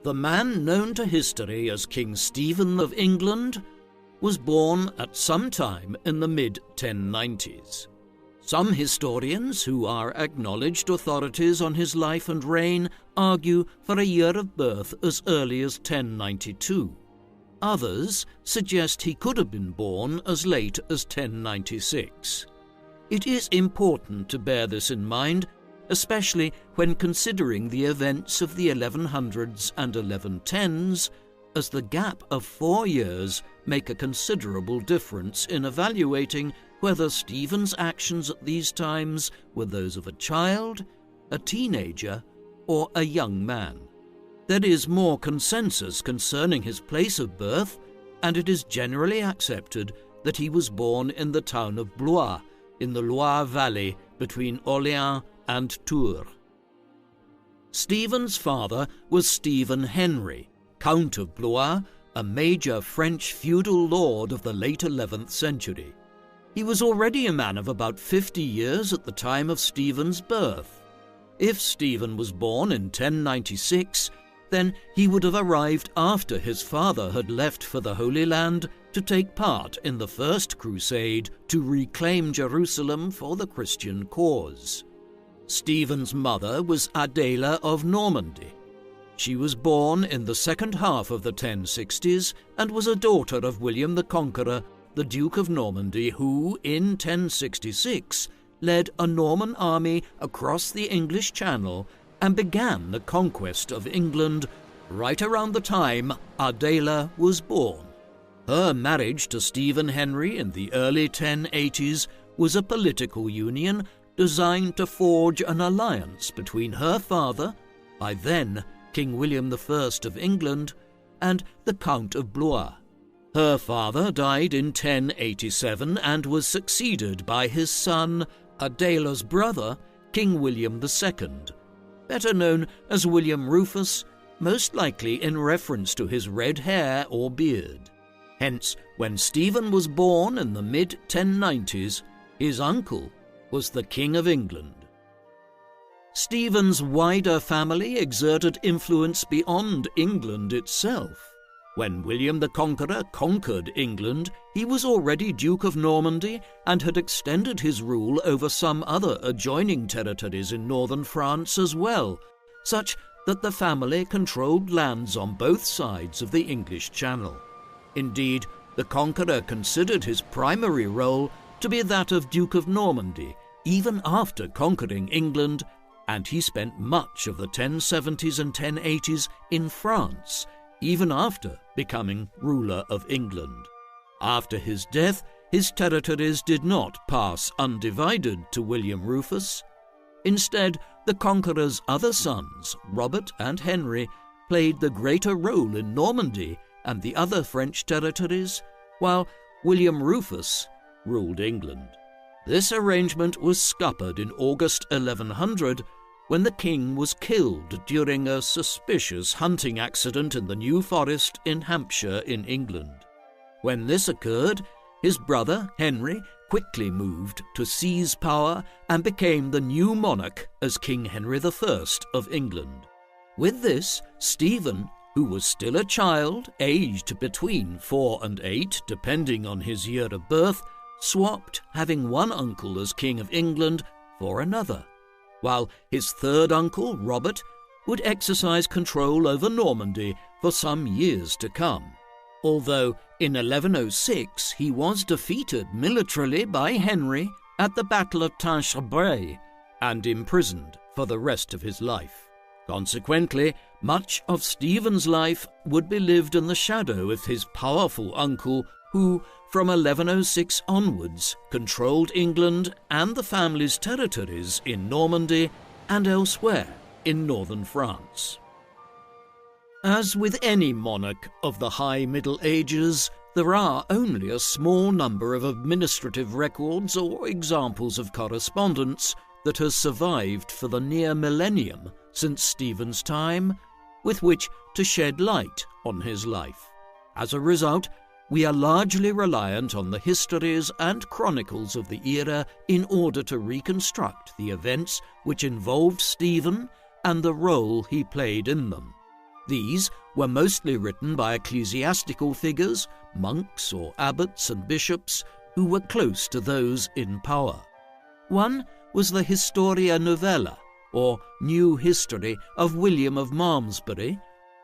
The man known to history as King Stephen of England was born at some time in the mid-1090s. Some historians, who are acknowledged authorities on his life and reign, argue for a year of birth as early as 1092. Others suggest he could have been born as late as 1096. It is important to bear this in mind, especially when considering the events of the 1100s and 1110s, as the gap of 4 years make a considerable difference in evaluating whether Stephen's actions at these times were those of a child, a teenager, or a young man. There is more consensus concerning his place of birth, and it is generally accepted that he was born in the town of Blois, in the Loire Valley between Orléans and Tours. Stephen's father was Stephen Henry, Count of Blois, a major French feudal lord of the late 11th century. He was already a man of about 50 years at the time of Stephen's birth. If Stephen was born in 1096, then he would have arrived after his father had left for the Holy Land to take part in the First Crusade to reclaim Jerusalem for the Christian cause. Stephen's mother was Adela of Normandy. She was born in the second half of the 1060s and was a daughter of William the Conqueror, the Duke of Normandy, who, in 1066, led a Norman army across the English Channel and began the conquest of England right around the time Adela was born. Her marriage to Stephen Henry in the early 1080s was a political union designed to forge an alliance between her father, by then King William I of England, and the Count of Blois. Her father died in 1087 and was succeeded by his son, Adela's brother, King William II, better known as William Rufus, most likely in reference to his red hair or beard. Hence, when Stephen was born in the mid-1090s, his uncle was the King of England. Stephen's wider family exerted influence beyond England itself. When William the Conqueror conquered England, he was already Duke of Normandy and had extended his rule over some other adjoining territories in northern France as well, such that the family controlled lands on both sides of the English Channel. Indeed, the Conqueror considered his primary role to be that of Duke of Normandy, even after conquering England, and he spent much of the 1070s and 1080s in France, even after becoming ruler of England. After his death, his territories did not pass undivided to William Rufus. Instead, the Conqueror's other sons, Robert and Henry, played the greater role in Normandy and the other French territories, while William Rufus ruled England. This arrangement was scuppered in August 1100 when the king was killed during a suspicious hunting accident in the New Forest in Hampshire in England. When this occurred, his brother Henry quickly moved to seize power and became the new monarch as King Henry I of England. With this, Stephen, who was still a child, aged between 4 and 8, depending on his year of birth, swapped having one uncle as King of England for another, while his third uncle, Robert, would exercise control over Normandy for some years to come. Although in 1106 he was defeated militarily by Henry at the Battle of Tinchebray and imprisoned for the rest of his life. Consequently, much of Stephen's life would be lived in the shadow of his powerful uncle, who, from 1106 onwards, controlled England and the family's territories in Normandy and elsewhere in northern France. As with any monarch of the High Middle Ages, there are only a small number of administrative records or examples of correspondence that has survived for the near millennium since Stephen's time, with which to shed light on his life. As a result, we are largely reliant on the histories and chronicles of the era in order to reconstruct the events which involved Stephen and the role he played in them. These were mostly written by ecclesiastical figures, monks or abbots and bishops, who were close to those in power. One was the Historia Novella, or New History of William of Malmesbury,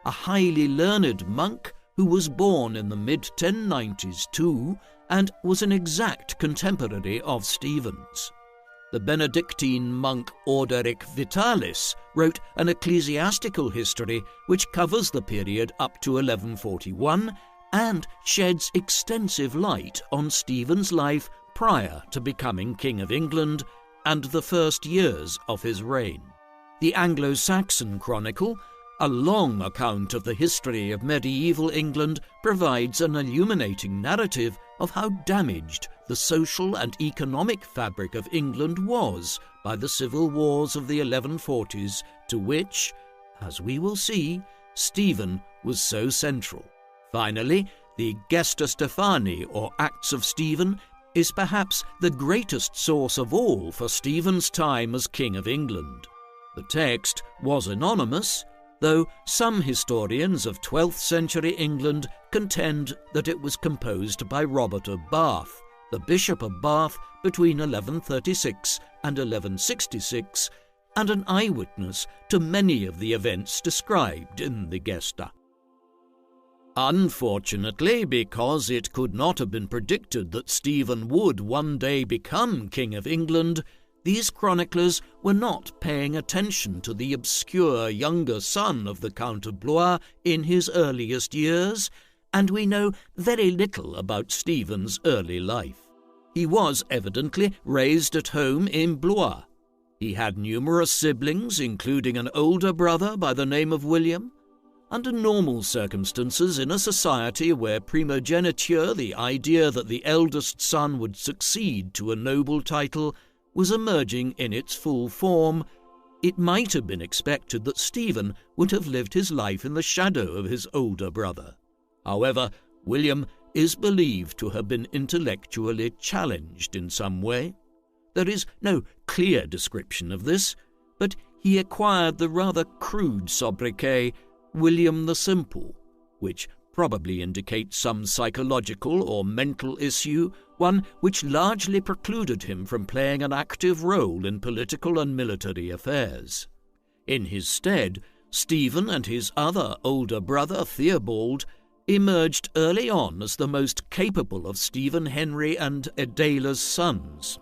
a highly learned monk who was born in the mid-1090s too, and was an exact contemporary of Stephen's. The Benedictine monk Orderic Vitalis wrote an ecclesiastical history which covers the period up to 1141 and sheds extensive light on Stephen's life prior to becoming King of England and the first years of his reign. The Anglo-Saxon Chronicle, a long account of the history of medieval England, provides an illuminating narrative of how damaged the social and economic fabric of England was by the civil wars of the 1140s, to which, as we will see, Stephen was so central. Finally, the Gesta Stephani, or Acts of Stephen, is perhaps the greatest source of all for Stephen's time as King of England. The text was anonymous, though some historians of 12th century England contend that it was composed by Robert of Bath, the Bishop of Bath between 1136 and 1166, and an eyewitness to many of the events described in the Gesta. Unfortunately, because it could not have been predicted that Stephen would one day become King of England, these chroniclers were not paying attention to the obscure younger son of the Count of Blois in his earliest years, and we know very little about Stephen's early life. He was evidently raised at home in Blois. He had numerous siblings, including an older brother by the name of William. Under normal circumstances, in a society where primogeniture, the idea that the eldest son would succeed to a noble title, was emerging in its full form, it might have been expected that Stephen would have lived his life in the shadow of his older brother. However, William is believed to have been intellectually challenged in some way. There is no clear description of this, but he acquired the rather crude sobriquet William the Simple, which probably indicates some psychological or mental issue, one which largely precluded him from playing an active role in political and military affairs. In his stead, Stephen and his other older brother Theobald emerged early on as the most capable of Stephen Henry and Adela's sons.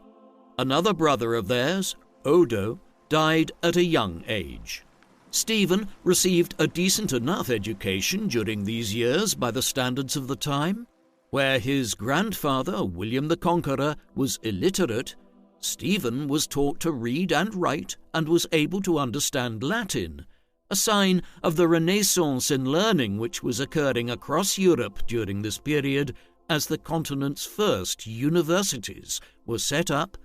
Another brother of theirs, Odo, died at a young age. Stephen received a decent enough education during these years by the standards of the time. Where his grandfather, William the Conqueror, was illiterate, Stephen was taught to read and write and was able to understand Latin, a sign of the Renaissance in learning which was occurring across Europe during this period as the continent's first universities were set up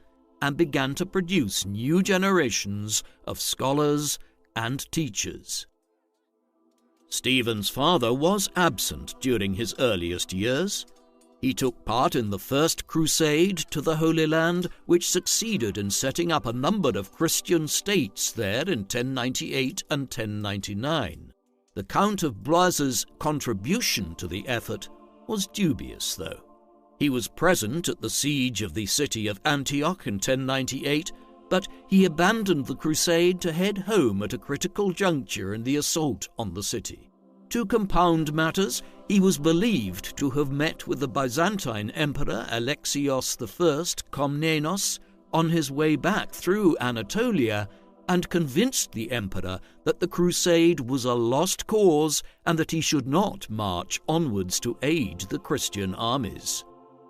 and began to produce new generations of scholars and teachers. Stephen's father was absent during his earliest years. He took part in the First Crusade to the Holy Land, which succeeded in setting up a number of Christian states there in 1098 and 1099. The Count of Blois's contribution to the effort was dubious, though. He was present at the siege of the city of Antioch in 1098, but he abandoned the crusade to head home at a critical juncture in the assault on the city. To compound matters, he was believed to have met with the Byzantine Emperor Alexios I Komnenos on his way back through Anatolia and convinced the emperor that the crusade was a lost cause and that he should not march onwards to aid the Christian armies.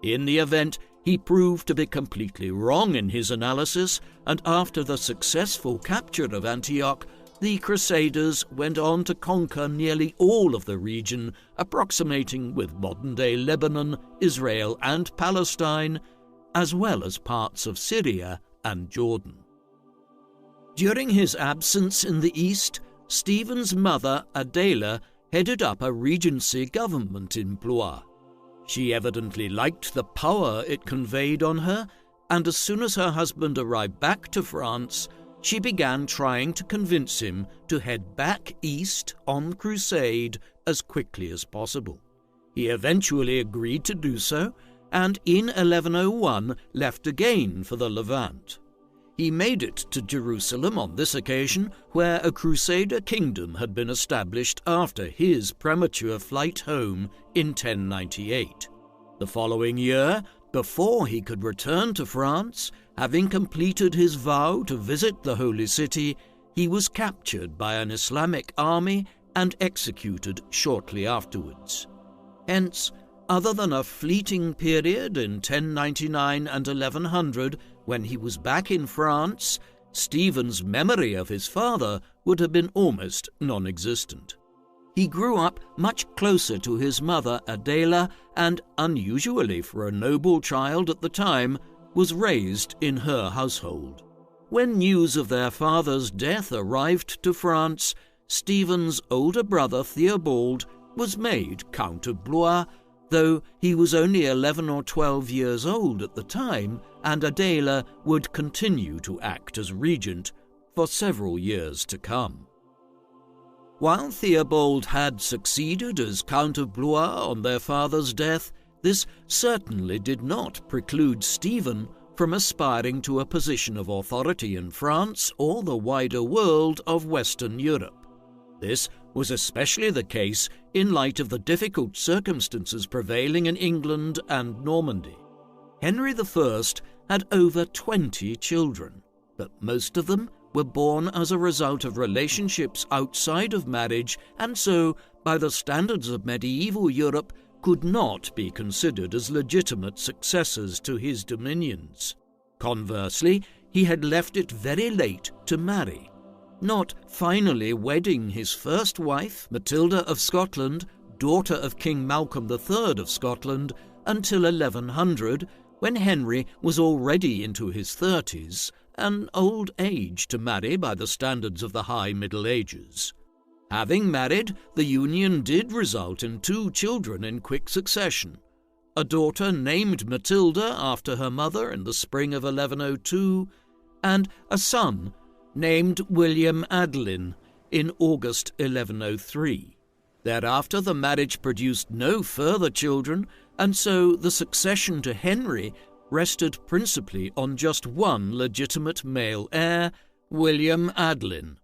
In the event, he proved to be completely wrong in his analysis, and after the successful capture of Antioch, the Crusaders went on to conquer nearly all of the region, approximating with modern-day Lebanon, Israel, and Palestine, as well as parts of Syria and Jordan. During his absence in the east, Stephen's mother, Adela, headed up a regency government in Blois. She evidently liked the power it conveyed on her, and as soon as her husband arrived back to France, she began trying to convince him to head back east on crusade as quickly as possible. He eventually agreed to do so, and in 1101 left again for the Levant. He made it to Jerusalem on this occasion, where a Crusader kingdom had been established after his premature flight home in 1098. The following year, before he could return to France, having completed his vow to visit the Holy City, he was captured by an Islamic army and executed shortly afterwards. Hence, other than a fleeting period in 1099 and 1100, when he was back in France, Stephen's memory of his father would have been almost non-existent. He grew up much closer to his mother Adela and, unusually for a noble child at the time, was raised in her household. When news of their father's death arrived to France, Stephen's older brother Theobald was made Count of Blois, though he was only 11 or 12 years old at the time, and Adela would continue to act as regent for several years to come. While Theobald had succeeded as Count of Blois on their father's death, this certainly did not preclude Stephen from aspiring to a position of authority in France or the wider world of Western Europe. This was especially the case in light of the difficult circumstances prevailing in England and Normandy. Henry I had over 20 children, but most of them were born as a result of relationships outside of marriage and so, by the standards of medieval Europe, could not be considered as legitimate successors to his dominions. Conversely, he had left it very late to marry, not finally wedding his first wife, Matilda of Scotland, daughter of King Malcolm III of Scotland, until 1100, when Henry was already into his 30s, an old age to marry by the standards of the High Middle Ages. Having married, the union did result in 2 children in quick succession, a daughter named Matilda after her mother in the spring of 1102, and a son named William Adelin in August 1103. Thereafter the marriage produced no further children, and so the succession to Henry rested principally on just one legitimate male heir, William Adelin.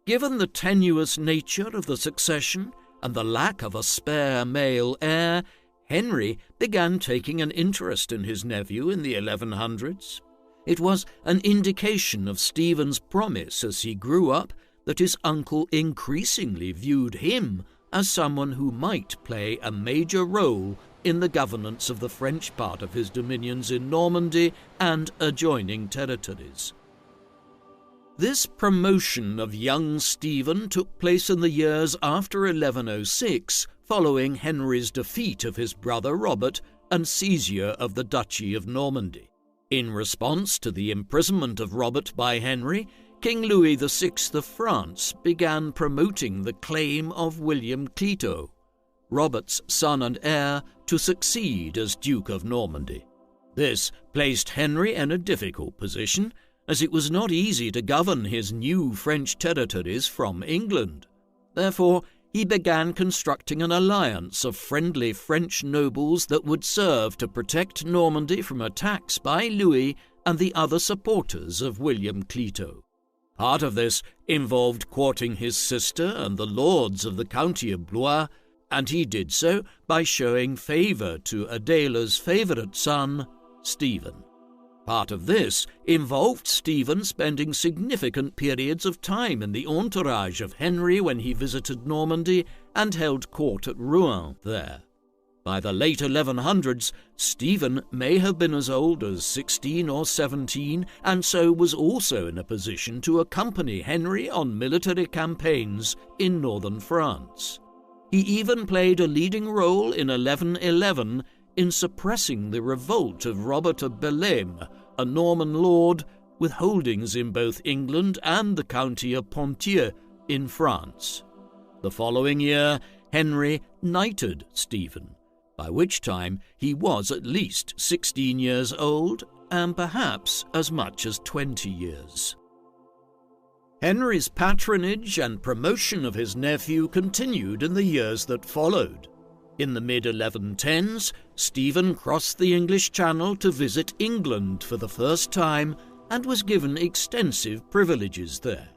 Given the tenuous nature of the succession and the lack of a spare male heir, Henry began taking an interest in his nephew in the 1100s. It was an indication of Stephen's promise as he grew up that his uncle increasingly viewed him as someone who might play a major role in the governance of the French part of his dominions in Normandy and adjoining territories. This promotion of young Stephen took place in the years after 1106, following Henry's defeat of his brother Robert and seizure of the Duchy of Normandy. In response to the imprisonment of Robert by Henry, King Louis VI of France began promoting the claim of William Clito, Robert's son and heir, to succeed as Duke of Normandy. This placed Henry in a difficult position, as it was not easy to govern his new French territories from England. Therefore, he began constructing an alliance of friendly French nobles that would serve to protect Normandy from attacks by Louis and the other supporters of William Clito. Part of this involved courting his sister and the lords of the county of Blois, and he did so by showing favour to Adela's favourite son, Stephen. Part of this involved Stephen spending significant periods of time in the entourage of Henry when he visited Normandy and held court at Rouen there. By the late 1100s, Stephen may have been as old as 16 or 17, and so was also in a position to accompany Henry on military campaigns in northern France. He even played a leading role in 1111 in suppressing the revolt of Robert of Bellême, a Norman lord with holdings in both England and the county of Ponthieu in France. The following year, Henry knighted Stephen, by which time he was at least 16 years old and perhaps as much as 20 years. Henry's patronage and promotion of his nephew continued in the years that followed. In the mid-1110s, Stephen crossed the English Channel to visit England for the first time and was given extensive privileges there.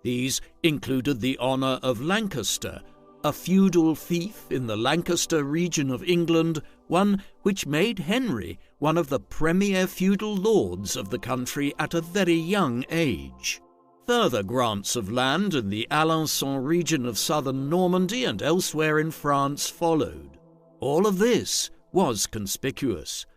These included the honour of Lancaster, a feudal fief in the Lancaster region of England, one which made Henry one of the premier feudal lords of the country at a very young age. Further grants of land in the Alençon region of southern Normandy and elsewhere in France followed. All of this was conspicuous.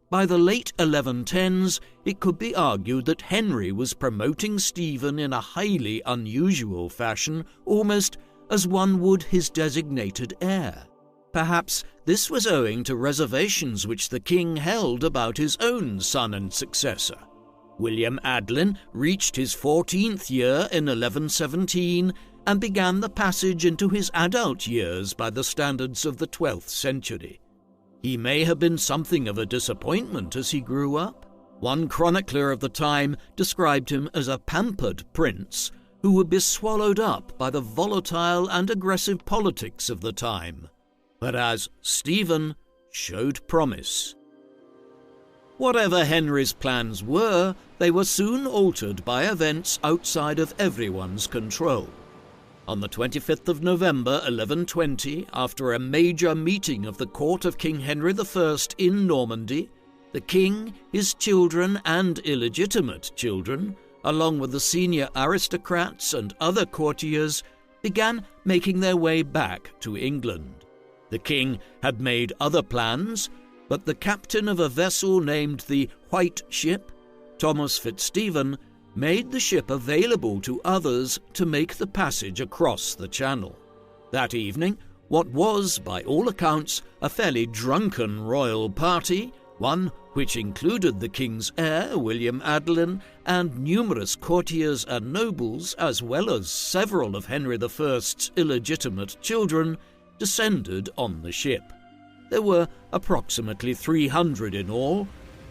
By the late 1110s, it could be argued that Henry was promoting Stephen in a highly unusual fashion, almost as one would his designated heir. Perhaps this was owing to reservations which the king held about his own son and successor. William Adelin reached his 14th year in 1117 and began the passage into his adult years by the standards of the 12th century. He may have been something of a disappointment as he grew up. One chronicler of the time described him as a pampered prince who would be swallowed up by the volatile and aggressive politics of the time, whereas Stephen showed promise. Whatever Henry's plans were, they were soon altered by events outside of everyone's control. On the 25th of November 1120, after a major meeting of the court of King Henry I in Normandy, the king, his children and illegitimate children, along with the senior aristocrats and other courtiers, began making their way back to England. The king had made other plans, but the captain of a vessel named the White Ship, Thomas Fitzstephen, made the ship available to others to make the passage across the channel. That evening, what was, by all accounts, a fairly drunken royal party, one which included the king's heir, William Adelin, and numerous courtiers and nobles, as well as several of Henry I's illegitimate children, descended on the ship. There were approximately 300 in all,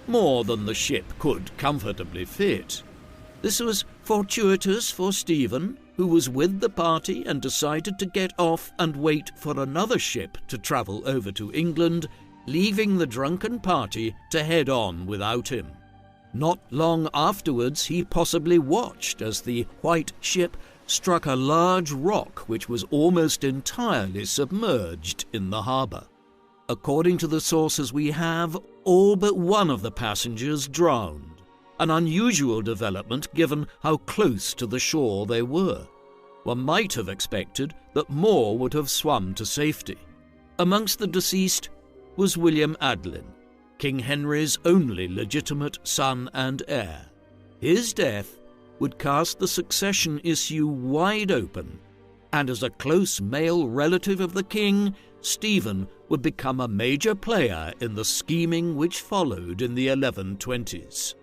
more than the ship could comfortably fit. This was fortuitous for Stephen, who was with the party and decided to get off and wait for another ship to travel over to England, leaving the drunken party to head on without him. Not long afterwards, he possibly watched as the White Ship struck a large rock which was almost entirely submerged in the harbour. According to the sources we have, all but one of the passengers drowned, an unusual development given how close to the shore they were. One might have expected that more would have swum to safety. Amongst the deceased was William Adelin, King Henry's only legitimate son and heir. His death would cast the succession issue wide open, and as a close male relative of the king, Stephen would become a major player in the scheming which followed in the 1120s.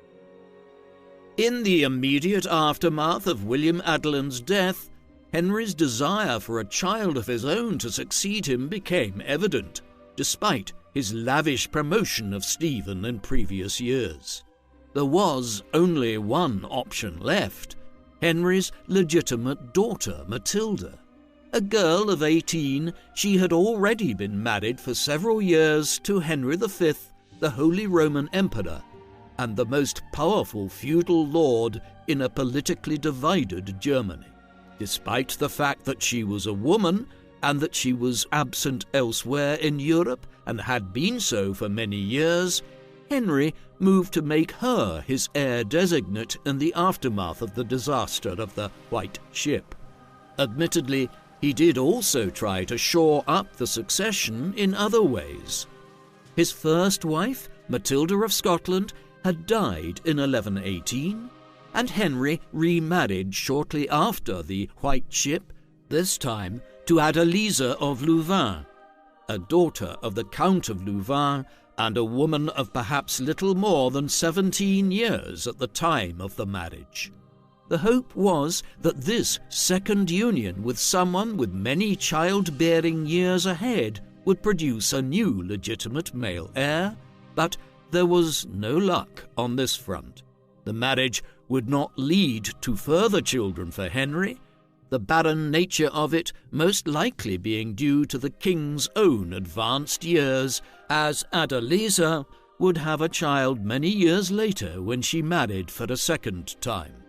In the immediate aftermath of William Adelin's death, Henry's desire for a child of his own to succeed him became evident, despite his lavish promotion of Stephen in previous years. There was only one option left: Henry's legitimate daughter, Matilda. A girl of 18, she had already been married for several years to Henry V, the Holy Roman Emperor, and the most powerful feudal lord in a politically divided Germany. Despite the fact that she was a woman, and that she was absent elsewhere in Europe and had been so for many years, Henry moved to make her his heir designate in the aftermath of the disaster of the White Ship. Admittedly, he did also try to shore up the succession in other ways. His first wife, Matilda of Scotland, had died in 1118, and Henry remarried shortly after the White Ship, this time to Adeliza of Louvain, a daughter of the Count of Louvain and a woman of perhaps little more than 17 years at the time of the marriage. The hope was that this second union with someone with many childbearing years ahead would produce a new legitimate male heir, but there was no luck on this front. The marriage would not lead to further children for Henry, the barren nature of it most likely being due to the king's own advanced years, as Adeliza would have a child many years later when she married for a second time.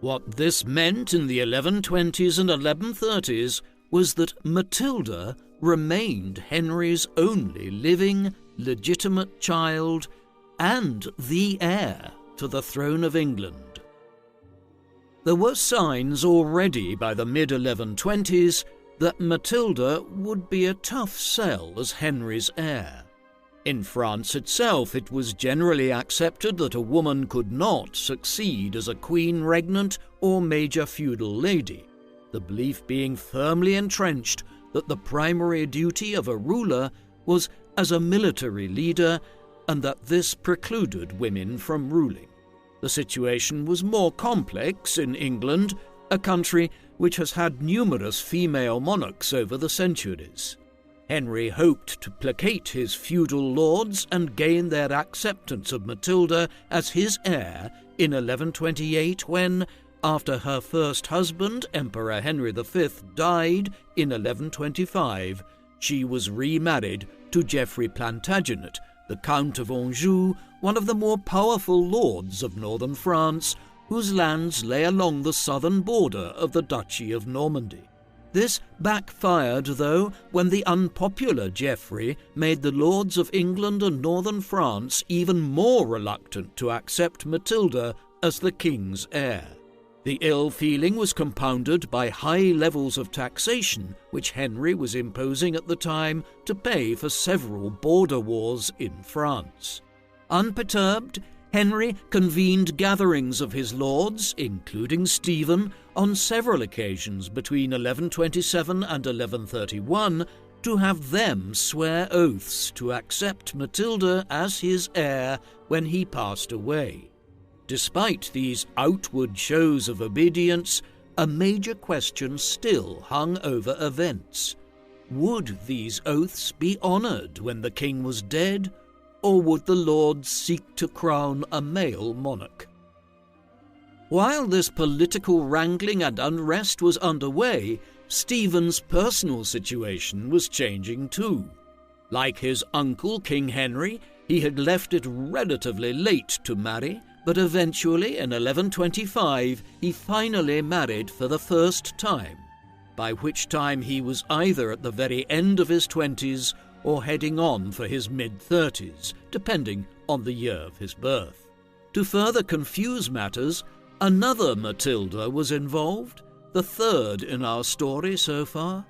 What this meant in the 1120s and 1130s was that Matilda remained Henry's only living, legitimate child and the heir to the throne of England. There were signs already by the mid-1120s that Matilda would be a tough sell as Henry's heir. In France itself, it was generally accepted that a woman could not succeed as a queen regnant or major feudal lady, the belief being firmly entrenched that the primary duty of a ruler was as a military leader and that this precluded women from ruling. The situation was more complex in England, a country which has had numerous female monarchs over the centuries. Henry hoped to placate his feudal lords and gain their acceptance of Matilda as his heir in 1128 when, after her first husband, Emperor Henry V, died in 1125, she was remarried to Geoffrey Plantagenet, the Count of Anjou, one of the more powerful lords of northern France, whose lands lay along the southern border of the Duchy of Normandy. This backfired, though, when the unpopular Geoffrey made the lords of England and northern France even more reluctant to accept Matilda as the king's heir. The ill feeling was compounded by high levels of taxation which Henry was imposing at the time to pay for several border wars in France. Unperturbed, Henry convened gatherings of his lords, including Stephen, on several occasions between 1127 and 1131 to have them swear oaths to accept Matilda as his heir when he passed away. Despite these outward shows of obedience, a major question still hung over events. Would these oaths be honoured when the king was dead, or would the lords seek to crown a male monarch? While this political wrangling and unrest was underway, Stephen's personal situation was changing too. Like his uncle, King Henry, he had left it relatively late to marry, but eventually, in 1125, he finally married for the first time, by which time he was either at the very end of his 20s or heading on for his mid-30s, depending on the year of his birth. To further confuse matters, another Matilda was involved, the third in our story so far.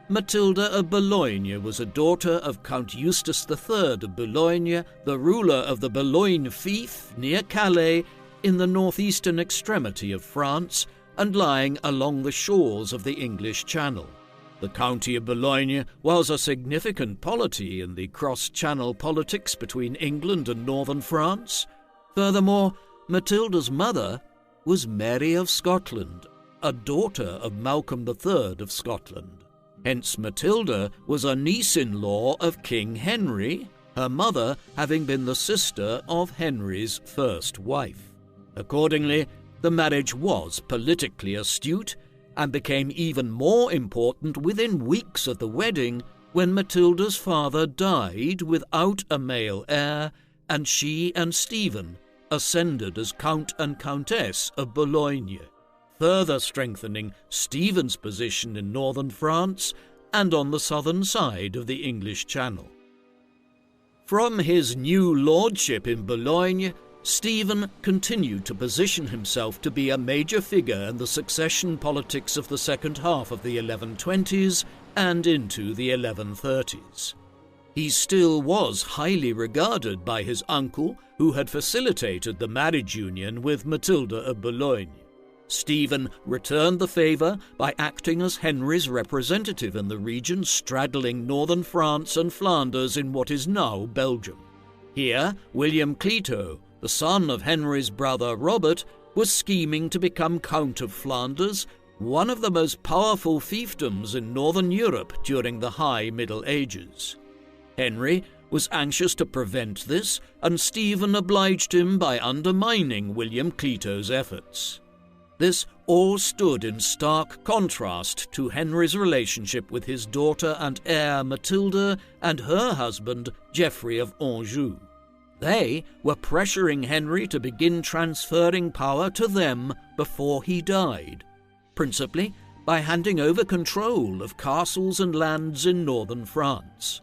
Matilda of Boulogne was a daughter of Count Eustace III of Boulogne, the ruler of the Boulogne fief near Calais in the northeastern extremity of France and lying along the shores of the English Channel. The county of Boulogne was a significant polity in the cross-channel politics between England and northern France. Furthermore, Matilda's mother was Mary of Scotland, a daughter of Malcolm III of Scotland. Hence Matilda was a niece-in-law of King Henry, her mother having been the sister of Henry's first wife. Accordingly, the marriage was politically astute and became even more important within weeks of the wedding when Matilda's father died without a male heir and she and Stephen ascended as Count and Countess of Boulogne, further strengthening Stephen's position in northern France and on the southern side of the English Channel. From his new lordship in Boulogne, Stephen continued to position himself to be a major figure in the succession politics of the second half of the 1120s and into the 1130s. He still was highly regarded by his uncle, who had facilitated the marriage union with Matilda of Boulogne. Stephen returned the favour by acting as Henry's representative in the region straddling northern France and Flanders in what is now Belgium. Here, William Clito, the son of Henry's brother Robert, was scheming to become Count of Flanders, one of the most powerful fiefdoms in northern Europe during the High Middle Ages. Henry was anxious to prevent this, and Stephen obliged him by undermining William Clito's efforts. This all stood in stark contrast to Henry's relationship with his daughter and heir Matilda and her husband Geoffrey of Anjou. They were pressuring Henry to begin transferring power to them before he died, principally by handing over control of castles and lands in northern France.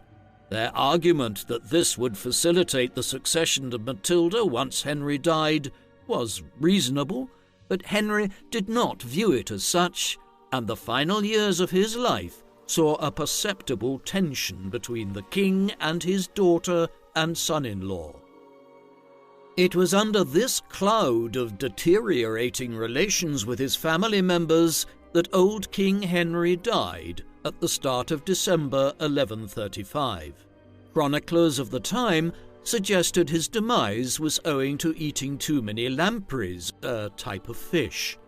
Their argument that this would facilitate the succession to Matilda once Henry died was reasonable, but Henry did not view it as such, and the final years of his life saw a perceptible tension between the king and his daughter and son-in-law. It was under this cloud of deteriorating relations with his family members that old King Henry died at the start of December 1135. Chroniclers of the time suggested his demise was owing to eating too many lampreys, a type of fish.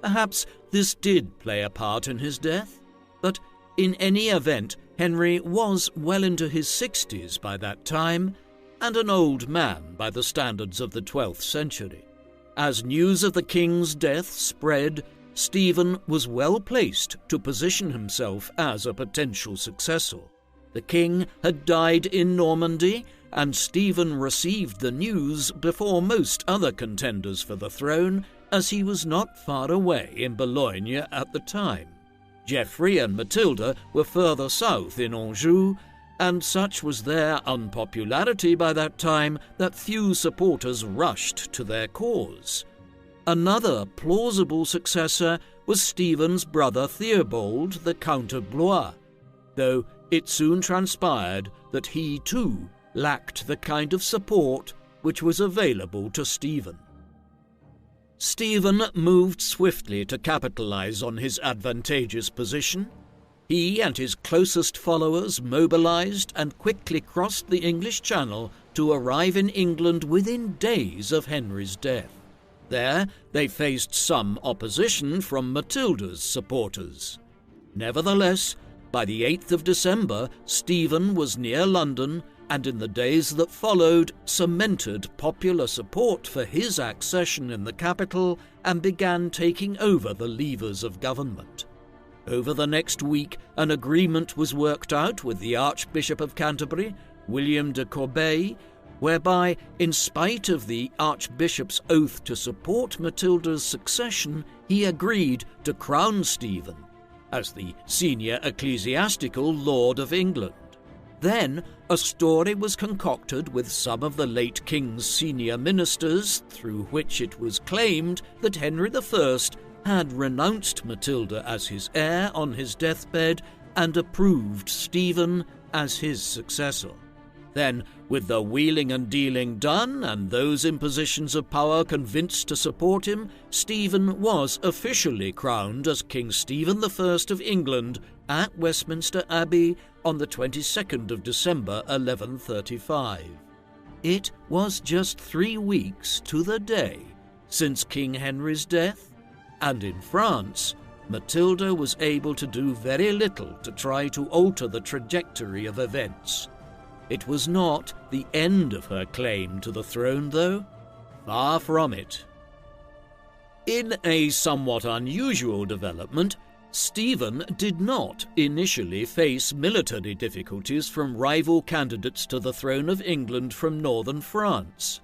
Perhaps this did play a part in his death, but in any event, Henry was well into his 60s by that time, and an old man by the standards of the 12th century. As news of the king's death spread, Stephen was well placed to position himself as a potential successor. The king had died in Normandy, and Stephen received the news before most other contenders for the throne, as he was not far away in Bologna at the time. Geoffrey and Matilda were further south in Anjou, and such was their unpopularity by that time that few supporters rushed to their cause. Another plausible successor was Stephen's brother Theobald, the Count of Blois, though it soon transpired that he too lacked the kind of support which was available to Stephen. Stephen moved swiftly to capitalize on his advantageous position. He and his closest followers mobilized and quickly crossed the English Channel to arrive in England within days of Henry's death. There they faced some opposition from Matilda's supporters. Nevertheless, by the 8th of December, Stephen was near London, and in the days that followed cemented popular support for his accession in the capital and began taking over the levers of government. Over the next week, an agreement was worked out with the Archbishop of Canterbury, William de Corbeil, whereby, in spite of the Archbishop's oath to support Matilda's succession, he agreed to crown Stephen as the senior ecclesiastical Lord of England. Then a story was concocted with some of the late king's senior ministers, through which it was claimed that Henry I had renounced Matilda as his heir on his deathbed and approved Stephen as his successor. Then, with the wheeling and dealing done and those in positions of power convinced to support him, Stephen was officially crowned as King Stephen I of England at Westminster Abbey on the 22nd of December 1135. It was just 3 weeks to the day since King Henry's death, and in France, Matilda was able to do very little to try to alter the trajectory of events. It was not the end of her claim to the throne, though. Far from it. In a somewhat unusual development, Stephen did not initially face military difficulties from rival candidates to the throne of England from northern France.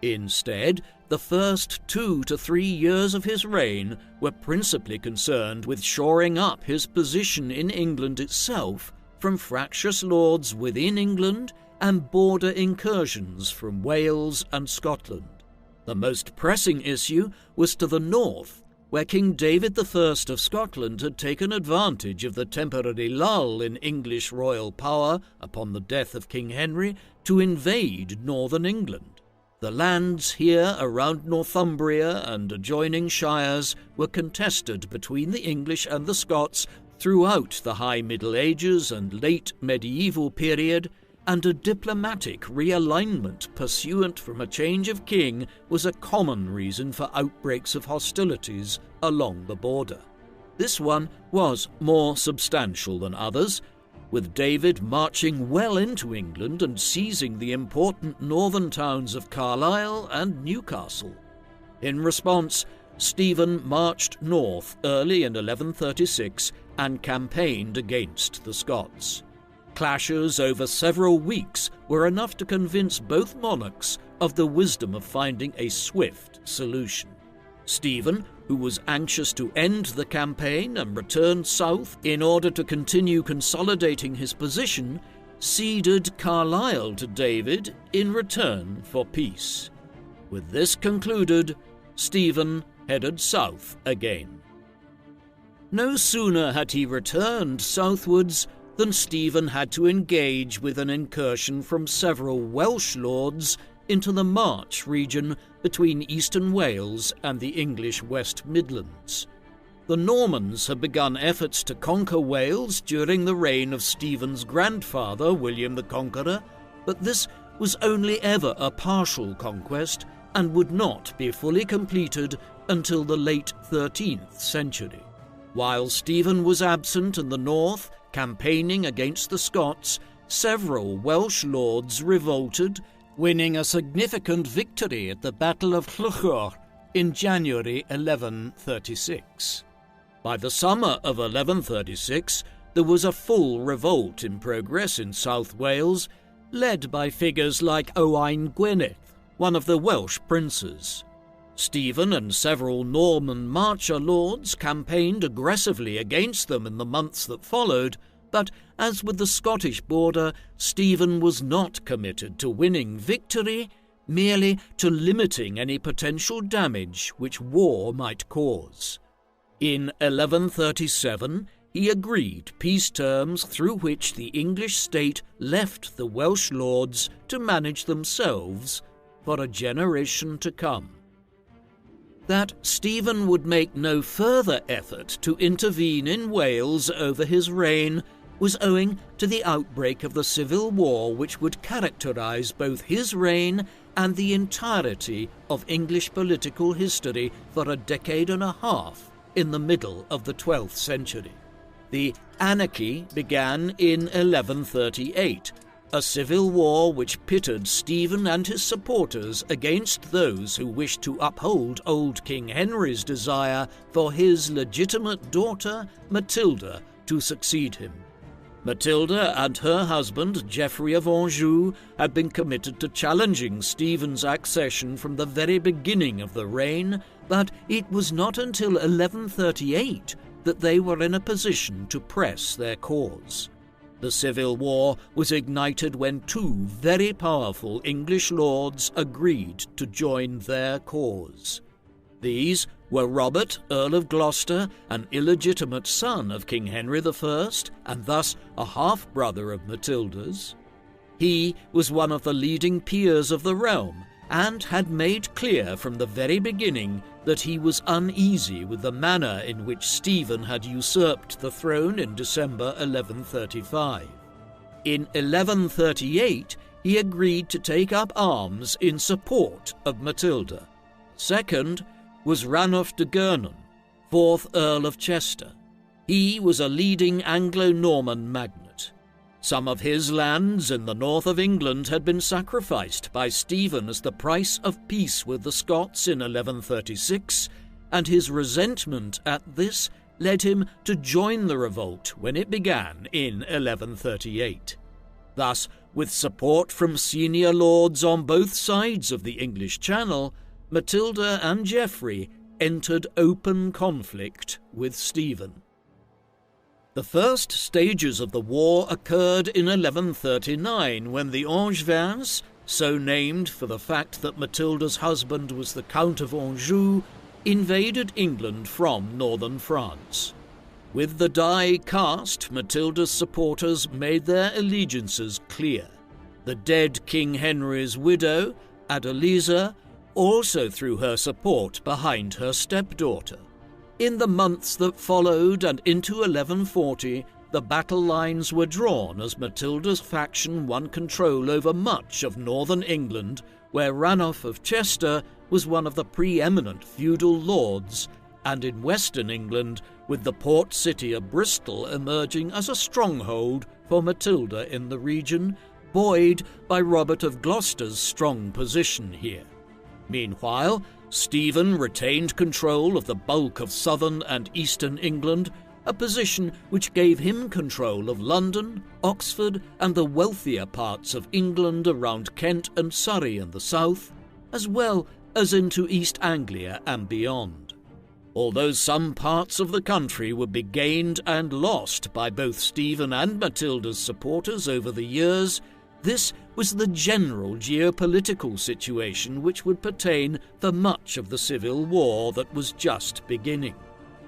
Instead, the first 2 to 3 years of his reign were principally concerned with shoring up his position in England itself from fractious lords within England and border incursions from Wales and Scotland. The most pressing issue was to the north, where King David I of Scotland had taken advantage of the temporary lull in English royal power upon the death of King Henry to invade northern England. The lands here around Northumbria and adjoining shires were contested between the English and the Scots throughout the High Middle Ages and late medieval period, and a diplomatic realignment pursuant from a change of king was a common reason for outbreaks of hostilities along the border. This one was more substantial than others, with David marching well into England and seizing the important northern towns of Carlisle and Newcastle. In response, Stephen marched north early in 1136 and campaigned against the Scots. Clashes over several weeks were enough to convince both monarchs of the wisdom of finding a swift solution. Stephen, who was anxious to end the campaign and return south in order to continue consolidating his position, ceded Carlisle to David in return for peace. With this concluded, Stephen headed south again. No sooner had he returned southwards than Stephen had to engage with an incursion from several Welsh lords into the March region between eastern Wales and the English West Midlands. The Normans had begun efforts to conquer Wales during the reign of Stephen's grandfather, William the Conqueror, but this was only ever a partial conquest and would not be fully completed until the late 13th century. While Stephen was absent in the north, campaigning against the Scots, several Welsh lords revolted, winning a significant victory at the Battle of Llwchor in January 1136. By the summer of 1136, there was a full revolt in progress in South Wales, led by figures like Owain Gwynedd, one of the Welsh princes. Stephen and several Norman marcher lords campaigned aggressively against them in the months that followed, but as with the Scottish border, Stephen was not committed to winning victory, merely to limiting any potential damage which war might cause. In 1137, he agreed peace terms through which the English state left the Welsh lords to manage themselves for a generation to come. That Stephen would make no further effort to intervene in Wales over his reign was owing to the outbreak of the civil war which would characterize both his reign and the entirety of English political history for a decade and a half in the middle of the 12th century. The Anarchy began in 1138, a civil war which pitted Stephen and his supporters against those who wished to uphold old King Henry's desire for his legitimate daughter, Matilda, to succeed him. Matilda and her husband, Geoffrey of Anjou, had been committed to challenging Stephen's accession from the very beginning of the reign, but it was not until 1138 that they were in a position to press their cause. The Civil War was ignited when two very powerful English lords agreed to join their cause. These were Robert, Earl of Gloucester, an illegitimate son of King Henry I, and thus a half-brother of Matilda's. He was one of the leading peers of the realm, and had made clear from the very beginning that he was uneasy with the manner in which Stephen had usurped the throne in December 1135. In 1138, he agreed to take up arms in support of Matilda. Second was Ranulph de Gernon, 4th Earl of Chester. He was a leading Anglo-Norman magnate. Some of his lands in the north of England had been sacrificed by Stephen as the price of peace with the Scots in 1136, and his resentment at this led him to join the revolt when it began in 1138. Thus, with support from senior lords on both sides of the English Channel, Matilda and Geoffrey entered open conflict with Stephen. The first stages of the war occurred in 1139 when the Angevins, so named for the fact that Matilda's husband was the Count of Anjou, invaded England from northern France. With the die cast, Matilda's supporters made their allegiances clear. The dead King Henry's widow, Adeliza, also threw her support behind her stepdaughter. In the months that followed and into 1140, the battle lines were drawn as Matilda's faction won control over much of northern England, where Ranulph of Chester was one of the preeminent feudal lords, and in western England, with the port city of Bristol emerging as a stronghold for Matilda in the region, buoyed by Robert of Gloucester's strong position here. Meanwhile, Stephen retained control of the bulk of southern and eastern England, a position which gave him control of London, Oxford, and the wealthier parts of England around Kent and Surrey in the south, as well as into East Anglia and beyond. Although some parts of the country would be gained and lost by both Stephen and Matilda's supporters over the years, this was the general geopolitical situation which would pertain for much of the civil war that was just beginning.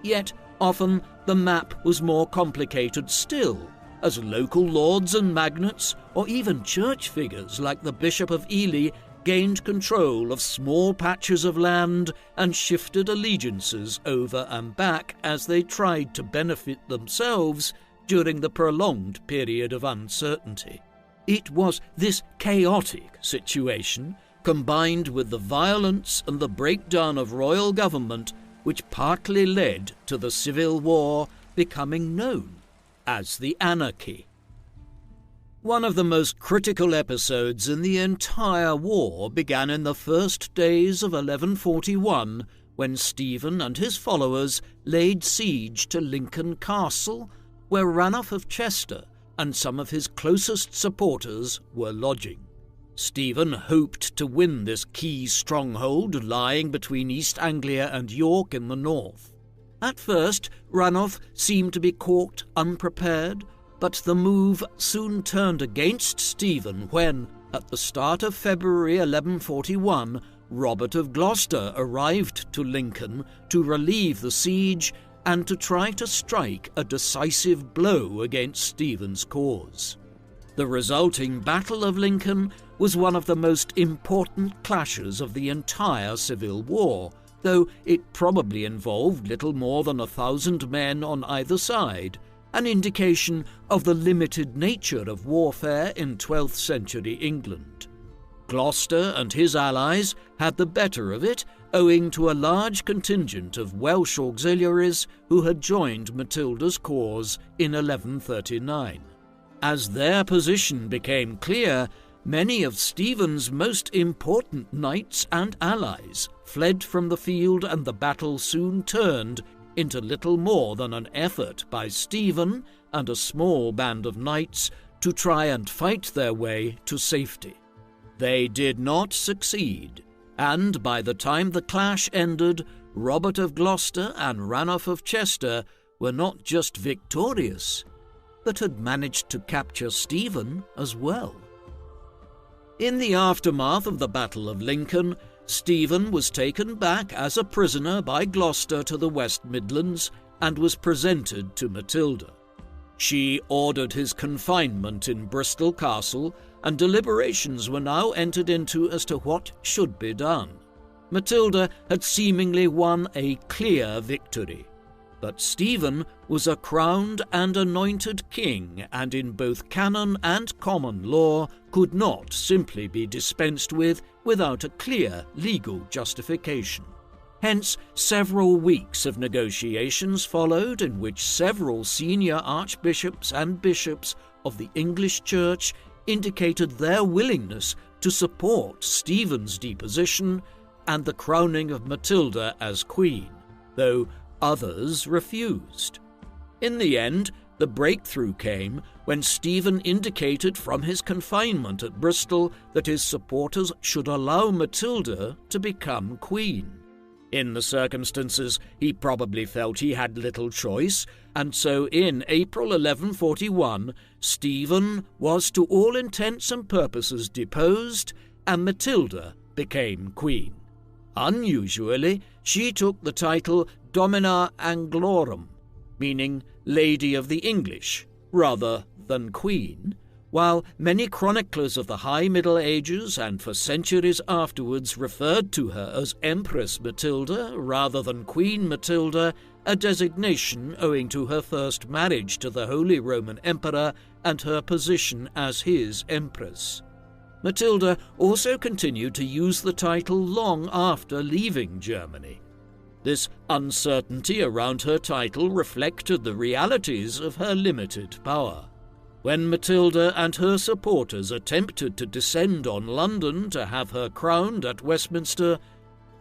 Yet, often the map was more complicated still, as local lords and magnates, or even church figures like the Bishop of Ely, gained control of small patches of land and shifted allegiances over and back as they tried to benefit themselves during the prolonged period of uncertainty. It was this chaotic situation, combined with the violence and the breakdown of royal government, which partly led to the Civil War becoming known as the Anarchy. One of the most critical episodes in the entire war began in the first days of 1141, when Stephen and his followers laid siege to Lincoln Castle, where Ranulph of Chester and some of his closest supporters were lodging. Stephen hoped to win this key stronghold lying between East Anglia and York in the north. At first, Ranulph seemed to be caught unprepared, but the move soon turned against Stephen when, at the start of February 1141, Robert of Gloucester arrived to Lincoln to relieve the siege and to try to strike a decisive blow against Stephen's cause. The resulting Battle of Lincoln was one of the most important clashes of the entire Civil War, though it probably involved little more than 1,000 men on either side, an indication of the limited nature of warfare in 12th century England. Gloucester and his allies had the better of it, owing to a large contingent of Welsh auxiliaries who had joined Matilda's cause in 1139. As their position became clear, many of Stephen's most important knights and allies fled from the field, and the battle soon turned into little more than an effort by Stephen and a small band of knights to try and fight their way to safety. They did not succeed, and by the time the clash ended, Robert of Gloucester and Ranulph of Chester were not just victorious, but had managed to capture Stephen as well. In the aftermath of the Battle of Lincoln, Stephen was taken back as a prisoner by Gloucester to the West Midlands and was presented to Matilda. She ordered his confinement in Bristol Castle, and deliberations were now entered into as to what should be done. Matilda had seemingly won a clear victory, but Stephen was a crowned and anointed king, and in both canon and common law could not simply be dispensed with without a clear legal justification. Hence, several weeks of negotiations followed in which several senior archbishops and bishops of the English Church indicated their willingness to support Stephen's deposition and the crowning of Matilda as queen, though others refused. In the end, the breakthrough came when Stephen indicated from his confinement at Bristol that his supporters should allow Matilda to become queen. In the circumstances, he probably felt he had little choice, and so in April 1141, Stephen was to all intents and purposes deposed, and Matilda became queen. Unusually, she took the title Domina Anglorum, meaning Lady of the English, rather than Queen, while many chroniclers of the High Middle Ages and for centuries afterwards referred to her as Empress Matilda rather than Queen Matilda, a designation owing to her first marriage to the Holy Roman Emperor and her position as his empress. Matilda also continued to use the title long after leaving Germany. This uncertainty around her title reflected the realities of her limited power. When Matilda and her supporters attempted to descend on London to have her crowned at Westminster,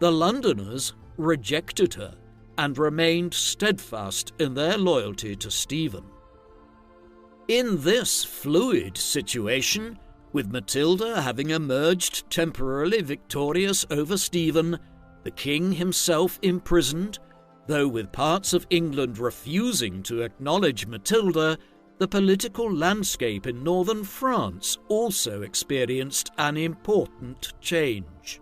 the Londoners rejected her and remained steadfast in their loyalty to Stephen. In this fluid situation, with Matilda having emerged temporarily victorious over Stephen, the king himself imprisoned, though with parts of England refusing to acknowledge Matilda, the political landscape in northern France also experienced an important change.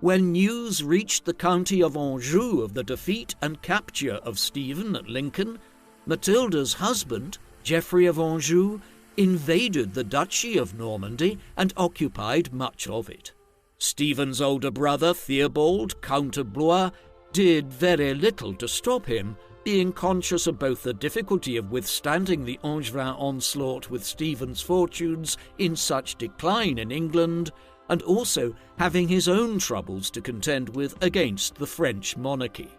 When news reached the county of Anjou of the defeat and capture of Stephen at Lincoln, Matilda's husband, Geoffrey of Anjou, invaded the Duchy of Normandy and occupied much of it. Stephen's older brother, Theobald, Count of Blois, did very little to stop him, being conscious of both the difficulty of withstanding the Angevin onslaught with Stephen's fortunes in such decline in England, and also having his own troubles to contend with against the French monarchy.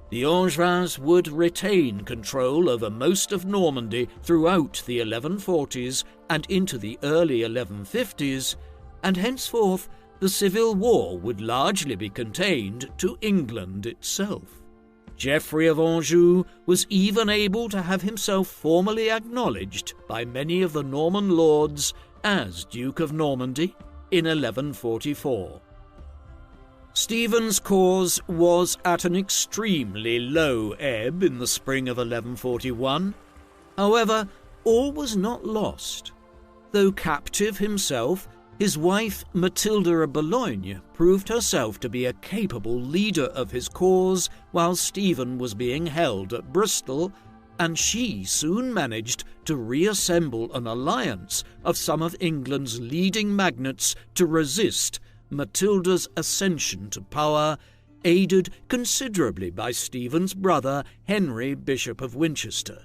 The Angevins would retain control over most of Normandy throughout the 1140s and into the early 1150s, and henceforth the civil war would largely be contained to England itself. Geoffrey of Anjou was even able to have himself formally acknowledged by many of the Norman lords as Duke of Normandy in 1144. Stephen's cause was at an extremely low ebb in the spring of 1141. However, all was not lost. Though captive himself, his wife Matilda of Boulogne proved herself to be a capable leader of his cause while Stephen was being held at Bristol, and she soon managed to reassemble an alliance of some of England's leading magnates to resist Matilda's ascension to power, aided considerably by Stephen's brother Henry, Bishop of Winchester.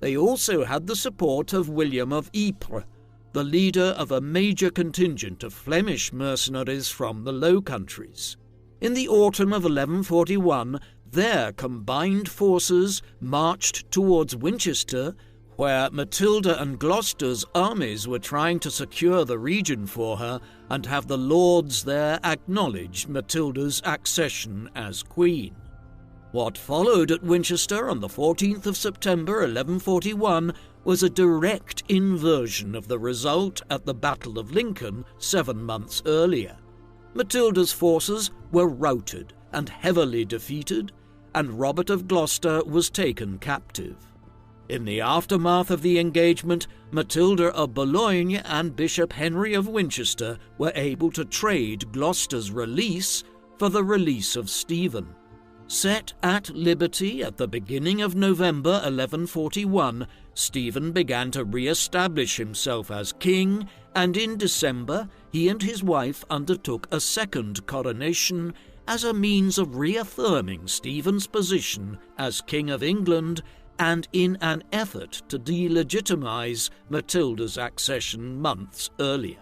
They also had the support of William of Ypres, the leader of a major contingent of Flemish mercenaries from the Low Countries. In the autumn of 1141, their combined forces marched towards Winchester, where Matilda and Gloucester's armies were trying to secure the region for her and have the lords there acknowledge Matilda's accession as queen. What followed at Winchester on the 14th of September 1141 was a direct inversion of the result at the Battle of Lincoln 7 months earlier. Matilda's forces were routed and heavily defeated, and Robert of Gloucester was taken captive. In the aftermath of the engagement, Matilda of Boulogne and Bishop Henry of Winchester were able to trade Gloucester's release for the release of Stephen. Set at liberty at the beginning of November 1141, Stephen began to re-establish himself as king, and in December he and his wife undertook a second coronation as a means of reaffirming Stephen's position as King of England and in an effort to delegitimize Matilda's accession months earlier.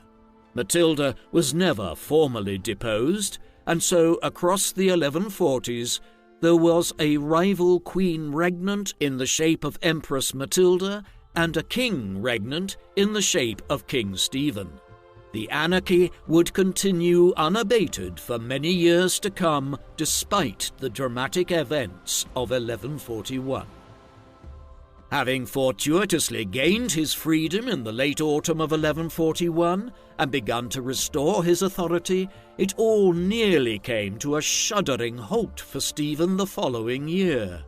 Matilda was never formally deposed, and so across the 1140s there was a rival queen regnant in the shape of Empress Matilda and a king regnant in the shape of King Stephen. The anarchy would continue unabated for many years to come, despite the dramatic events of 1141. Having fortuitously gained his freedom in the late autumn of 1141 and begun to restore his authority, it all nearly came to a shuddering halt for Stephen the following year.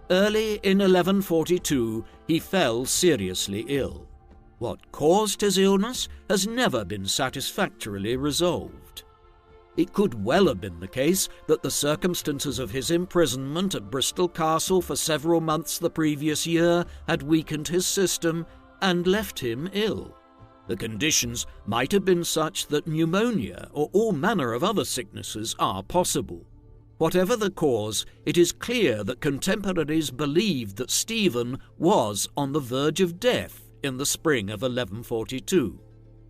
Early in 1142, he fell seriously ill. What caused his illness has never been satisfactorily resolved. It could well have been the case that the circumstances of his imprisonment at Bristol Castle for several months the previous year had weakened his system and left him ill. The conditions might have been such that pneumonia or all manner of other sicknesses are possible. Whatever the cause, it is clear that contemporaries believed that Stephen was on the verge of death in the spring of 1142.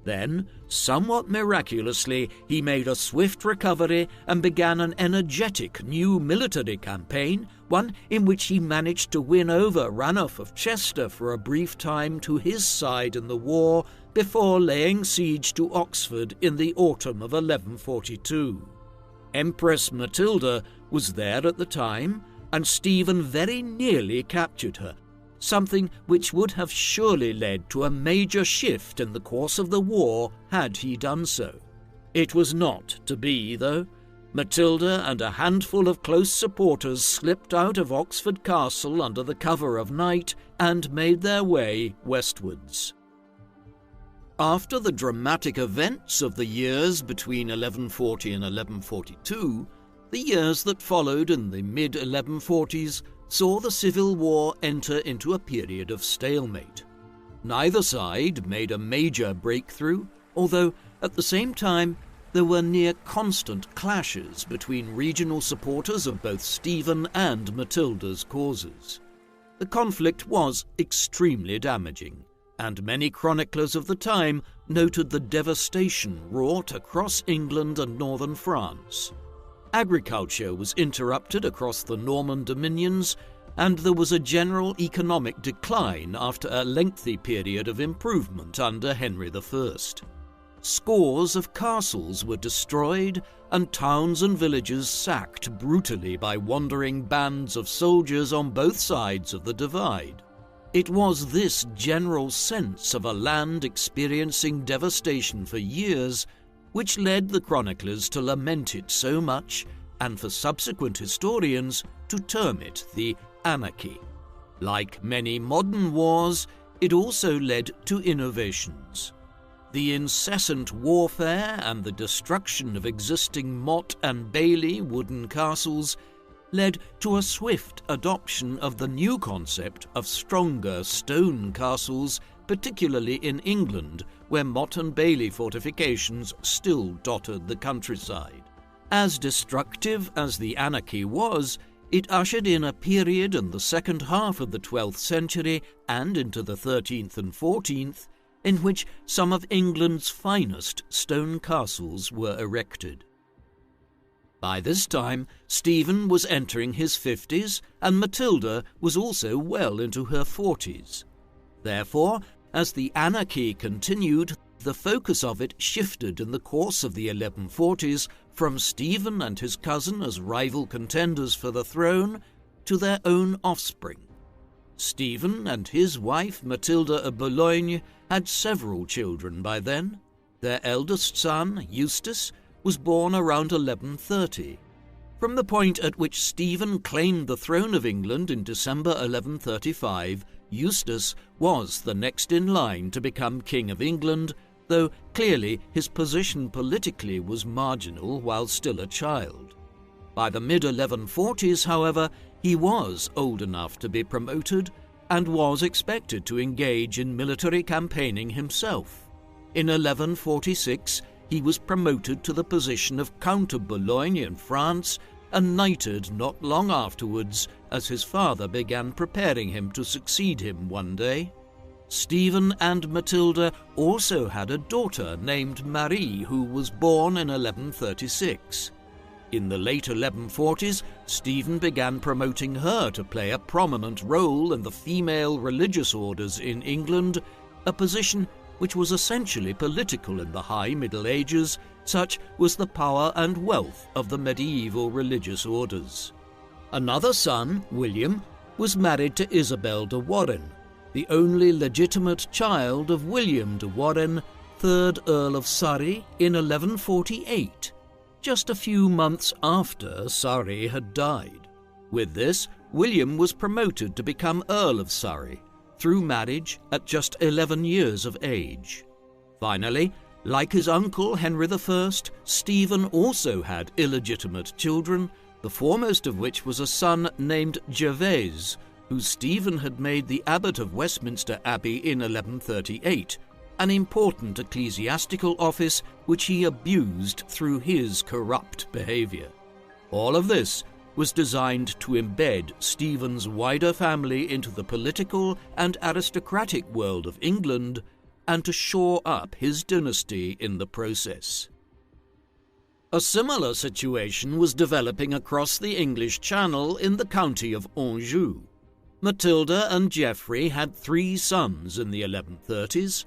Then, somewhat miraculously, he made a swift recovery and began an energetic new military campaign one in which he managed to win over Ranulph of Chester for a brief time to his side in the war before laying siege to Oxford in the autumn of 1142. Empress Matilda was there at the time, and Stephen very nearly captured her, something which would have surely led to a major shift in the course of the war had he done so. It was not to be, though. Matilda and a handful of close supporters slipped out of Oxford Castle under the cover of night and made their way westwards. After the dramatic events of the years between 1140 and 1142, the years that followed in the mid-1140s saw the Civil War enter into a period of stalemate. Neither side made a major breakthrough, although at the same time there were near-constant clashes between regional supporters of both Stephen and Matilda's causes. The conflict was extremely damaging, and many chroniclers of the time noted the devastation wrought across England and northern France. Agriculture was interrupted across the Norman dominions, and there was a general economic decline after a lengthy period of improvement under Henry I. Scores of castles were destroyed and towns and villages sacked brutally by wandering bands of soldiers on both sides of the divide. It was this general sense of a land experiencing devastation for years which led the chroniclers to lament it so much, and for subsequent historians to term it the Anarchy. Like many modern wars, it also led to innovations. The incessant warfare and the destruction of existing motte and bailey wooden castles led to a swift adoption of the new concept of stronger stone castles, particularly in England, where motte and bailey fortifications still dotted the countryside. As destructive as the Anarchy was, it ushered in a period in the second half of the 12th century and into the 13th and 14th in which some of England's finest stone castles were erected. By this time, Stephen was entering his 50s, and Matilda was also well into her 40s. Therefore, as the Anarchy continued, the focus of it shifted in the course of the 1140s from Stephen and his cousin as rival contenders for the throne to their own offspring. Stephen and his wife Matilda of Boulogne had several children by then. Their eldest son, Eustace, was born around 1130. From the point at which Stephen claimed the throne of England in December 1135, Eustace was the next in line to become King of England, though clearly his position politically was marginal while still a child. By the mid-1140s, however, he was old enough to be promoted and was expected to engage in military campaigning himself. In 1146, he was promoted to the position of Count of Boulogne in France and knighted not long afterwards as his father began preparing him to succeed him one day. Stephen and Matilda also had a daughter named Marie who was born in 1136. In the late 1140s, Stephen began promoting her to play a prominent role in the female religious orders in England, a position which was essentially political in the High Middle Ages. Such was the power and wealth of the medieval religious orders. Another son, William, was married to Isabel de Warenne, the only legitimate child of William de Warenne, 3rd Earl of Surrey, in 1148, just a few months after Surrey had died. With this, William was promoted to become Earl of Surrey, through marriage at just 11 years of age. Finally, like his uncle Henry I, Stephen also had illegitimate children, the foremost of which was a son named Gervase, who Stephen had made the abbot of Westminster Abbey in 1138, an important ecclesiastical office which he abused through his corrupt behaviour. All of this was designed to embed Stephen's wider family into the political and aristocratic world of England and to shore up his dynasty in the process. A similar situation was developing across the English Channel in the county of Anjou. Matilda and Geoffrey had 3 sons in the 1130s.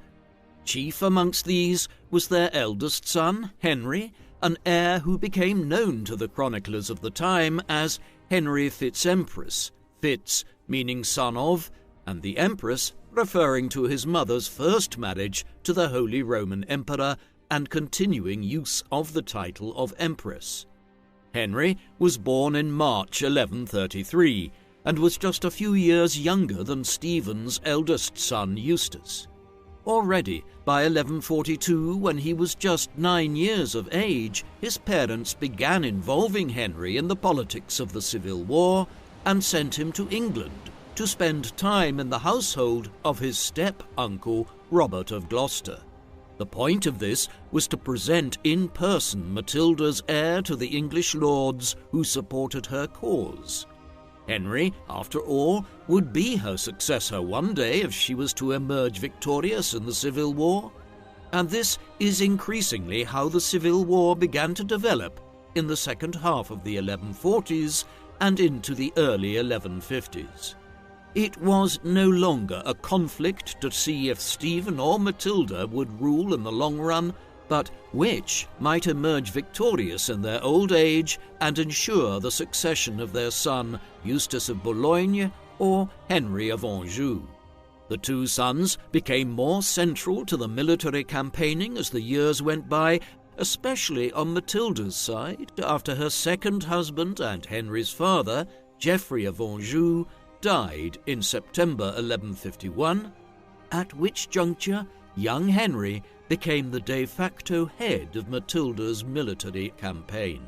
Chief amongst these was their eldest son, Henry, an heir who became known to the chroniclers of the time as Henry Fitz-Empress, Fitz meaning son of, and the Empress referring to his mother's first marriage to the Holy Roman Emperor and continuing use of the title of Empress. Henry was born in March 1133 and was just a few years younger than Stephen's eldest son Eustace. Already by 1142, when he was just 9 years of age, his parents began involving Henry in the politics of the Civil War and sent him to England to spend time in the household of his step-uncle Robert of Gloucester. The point of this was to present in person Matilda's heir to the English lords who supported her cause. Henry, after all, would be her successor one day if she was to emerge victorious in the Civil War. And this is increasingly how the Civil War began to develop in the second half of the 1140s and into the early 1150s. It was no longer a conflict to see if Stephen or Matilda would rule in the long run, but which might emerge victorious in their old age and ensure the succession of their son Eustace of Boulogne or Henry of Anjou. The 2 sons became more central to the military campaigning as the years went by, especially on Matilda's side, after her second husband and Henry's father, Geoffrey of Anjou, died in September 1151, at which juncture young Henry became the de facto head of Matilda's military campaign.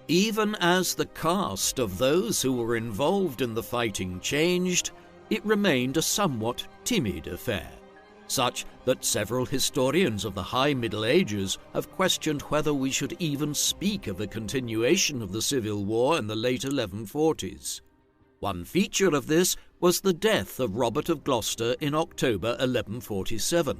Even as the caste of those who were involved in the fighting changed, it remained a somewhat timid affair, such that several historians of the High Middle Ages have questioned whether we should even speak of a continuation of the Civil War in the late 1140s. One feature of this was the death of Robert of Gloucester in October 1147.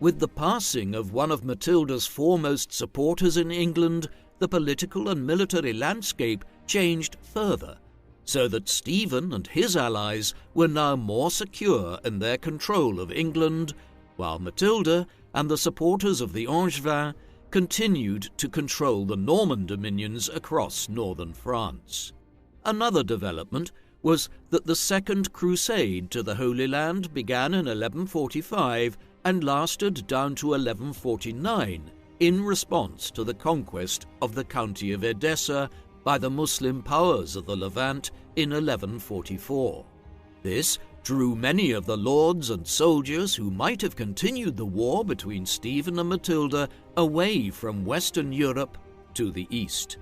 With the passing of one of Matilda's foremost supporters in England, the political and military landscape changed further, so that Stephen and his allies were now more secure in their control of England, while Matilda and the supporters of the Angevins continued to control the Norman dominions across northern France. Another development was that the Second Crusade to the Holy Land began in 1145 and lasted down to 1149 in response to the conquest of the county of Edessa by the Muslim powers of the Levant in 1144. This drew many of the lords and soldiers who might have continued the war between Stephen and Matilda away from Western Europe to the east.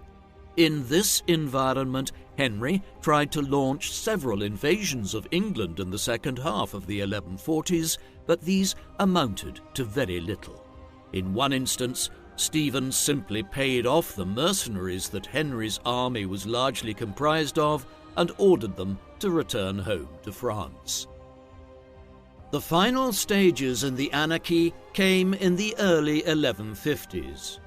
In this environment, Henry tried to launch several invasions of England in the second half of the 1140s, but these amounted to very little. In one instance, Stephen simply paid off the mercenaries that Henry's army was largely comprised of and ordered them to return home to France. The final stages in the anarchy came in the early 1150s.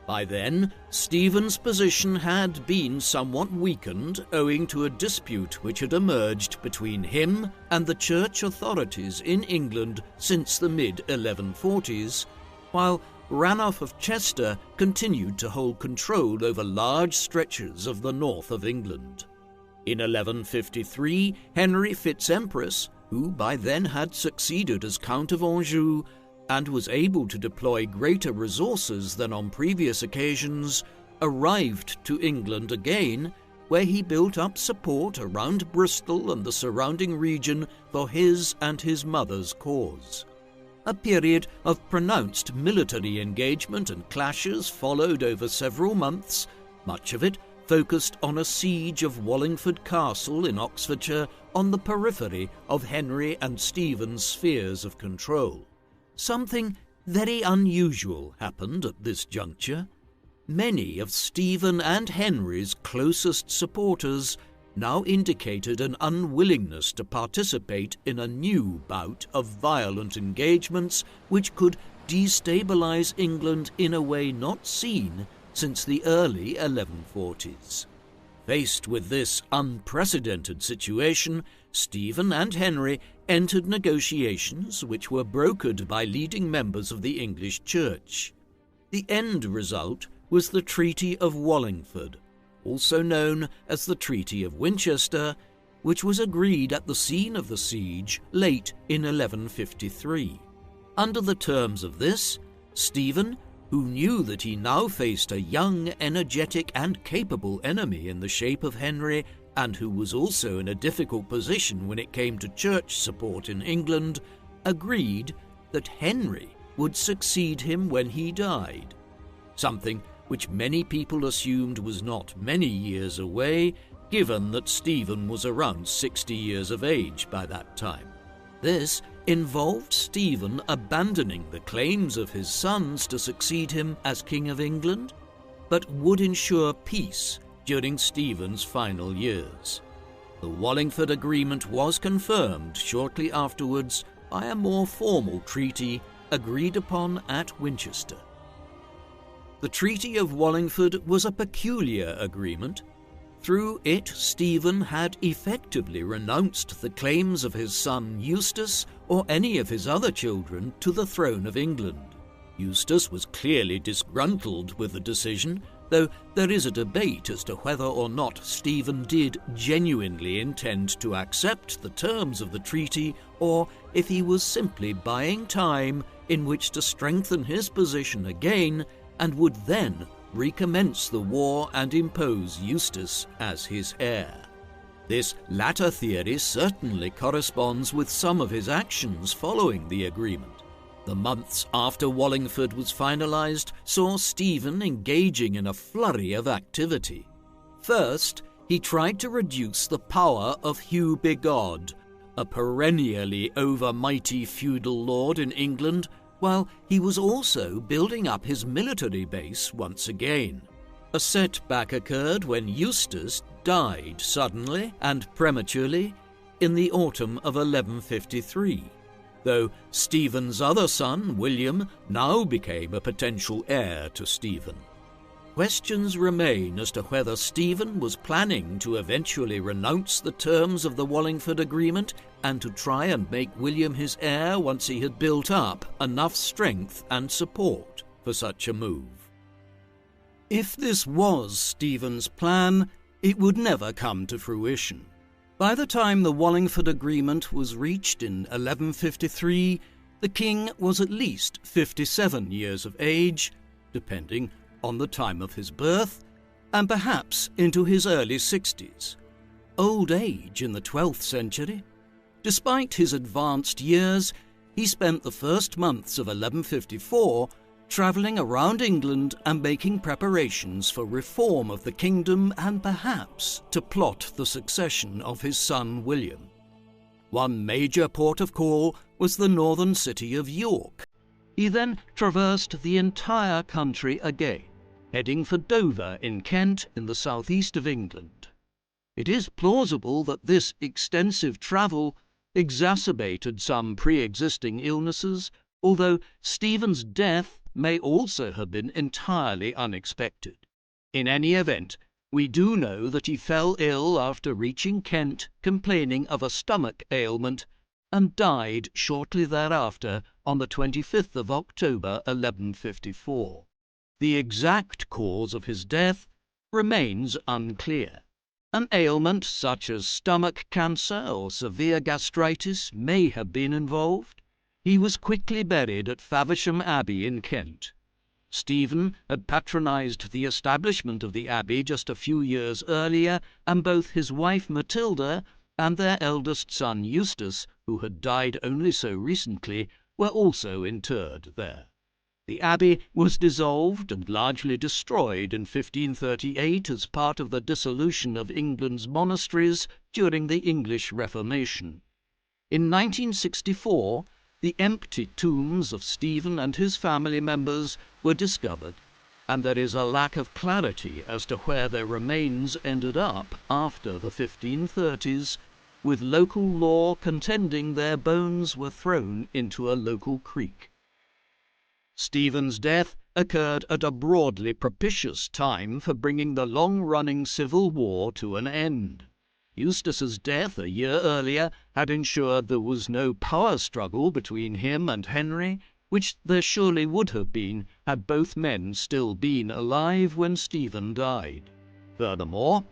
By then, Stephen's position had been somewhat weakened owing to a dispute which had emerged between him and the church authorities in England since the mid-1140s, while Ranulph of Chester continued to hold control over large stretches of the north of England. In 1153, Henry Fitz-Empress, who by then had succeeded as Count of Anjou, and was able to deploy greater resources than on previous occasions, arrived to England again, where he built up support around Bristol and the surrounding region for his and his mother's cause. A period of pronounced military engagement and clashes followed over several months, much of it focused on a siege of Wallingford Castle in Oxfordshire on the periphery of Henry and Stephen's spheres of control. Something very unusual happened at this juncture. Many of Stephen and Henry's closest supporters now indicated an unwillingness to participate in a new bout of violent engagements which could destabilize England in a way not seen since the early 1140s. Faced with this unprecedented situation, Stephen and Henry entered negotiations which were brokered by leading members of the English Church. The end result was the Treaty of Wallingford, also known as the Treaty of Winchester, which was agreed at the scene of the siege late in 1153. Under the terms of this, Stephen, who knew that he now faced a young, energetic and capable enemy in the shape of Henry, and who was also in a difficult position when it came to church support in England, agreed that Henry would succeed him when he died, something which many people assumed was not many years away, given that Stephen was around 60 years of age by that time. This involved Stephen abandoning the claims of his sons to succeed him as King of England, but would ensure peace during Stephen's final years. The Wallingford Agreement was confirmed shortly afterwards by a more formal treaty agreed upon at Winchester. The Treaty of Wallingford was a peculiar agreement. Through it, Stephen had effectively renounced the claims of his son Eustace or any of his other children to the throne of England. Eustace was clearly disgruntled with the decision, though there is a debate as to whether or not Stephen did genuinely intend to accept the terms of the treaty, or if he was simply buying time in which to strengthen his position again and would then recommence the war and impose Eustace as his heir. This latter theory certainly corresponds with some of his actions following the agreement. The months after Wallingford was finalised saw Stephen engaging in a flurry of activity. First, he tried to reduce the power of Hugh Bigod, a perennially overmighty feudal lord in England, while he was also building up his military base once again. A setback occurred when Eustace died suddenly and prematurely in the autumn of 1153, though Stephen's other son, William, now became a potential heir to Stephen. Questions remain as to whether Stephen was planning to eventually renounce the terms of the Wallingford Agreement and to try and make William his heir once he had built up enough strength and support for such a move. If this was Stephen's plan, it would never come to fruition. By the time the Wallingford Agreement was reached in 1153, the king was at least 57 years of age, depending on the time of his birth, and perhaps into his early 60s. Old age in the 12th century. Despite his advanced years, he spent the first months of 1154 travelling around England and making preparations for reform of the kingdom and perhaps to plot the succession of his son William. One major port of call was the northern city of York. He then traversed the entire country again, heading for Dover in Kent in the southeast of England. It is plausible that this extensive travel exacerbated some pre-existing illnesses, although Stephen's death may also have been entirely unexpected. In any event, we do know that he fell ill after reaching Kent, complaining of a stomach ailment, and died shortly thereafter on the 25th of October 1154. The exact cause of his death remains unclear. An ailment such as stomach cancer or severe gastritis may have been involved. He was quickly buried at Faversham Abbey in Kent. Stephen had patronised the establishment of the abbey just a few years earlier, and both his wife Matilda and their eldest son Eustace, who had died only so recently, were also interred there. The abbey was dissolved and largely destroyed in 1538 as part of the dissolution of England's monasteries during the English Reformation. In 1964, the empty tombs of Stephen and his family members were discovered, and there is a lack of clarity as to where their remains ended up after the 1530s, with local law contending their bones were thrown into a local creek. Stephen's death occurred at a broadly propitious time for bringing the long-running civil war to an end. Eustace's death a year earlier had ensured there was no power struggle between him and Henry, which there surely would have been had both men still been alive when Stephen died. Furthermore,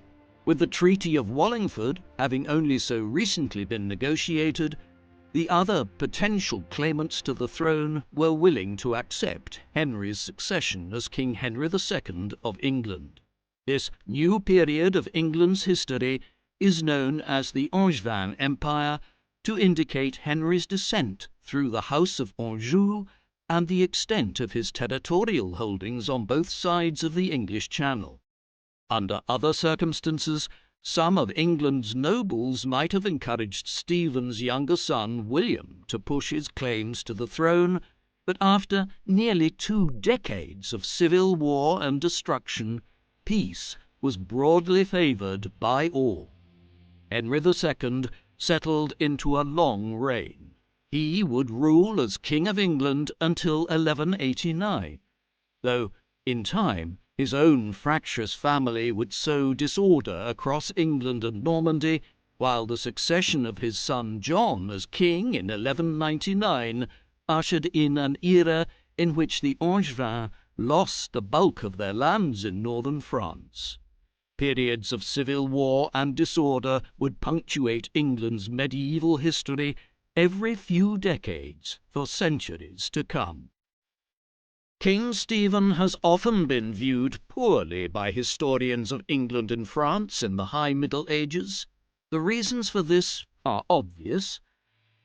with the Treaty of Wallingford having only so recently been negotiated, the other potential claimants to the throne were willing to accept Henry's succession as King Henry II of England. This new period of England's history is known as the Angevin Empire, to indicate Henry's descent through the House of Anjou and the extent of his territorial holdings on both sides of the English Channel. Under other circumstances, some of England's nobles might have encouraged Stephen's younger son, William, to push his claims to the throne, but after nearly 2 decades of civil war and destruction, peace was broadly favoured by all. Henry II settled into a long reign. He would rule as King of England until 1189, though in time his own fractious family would sow disorder across England and Normandy, while the succession of his son John as king in 1199 ushered in an era in which the Angevins lost the bulk of their lands in northern France. Periods of civil war and disorder would punctuate England's medieval history every few decades for centuries to come. King Stephen has often been viewed poorly by historians of England and France in the High Middle Ages. The reasons for this are obvious.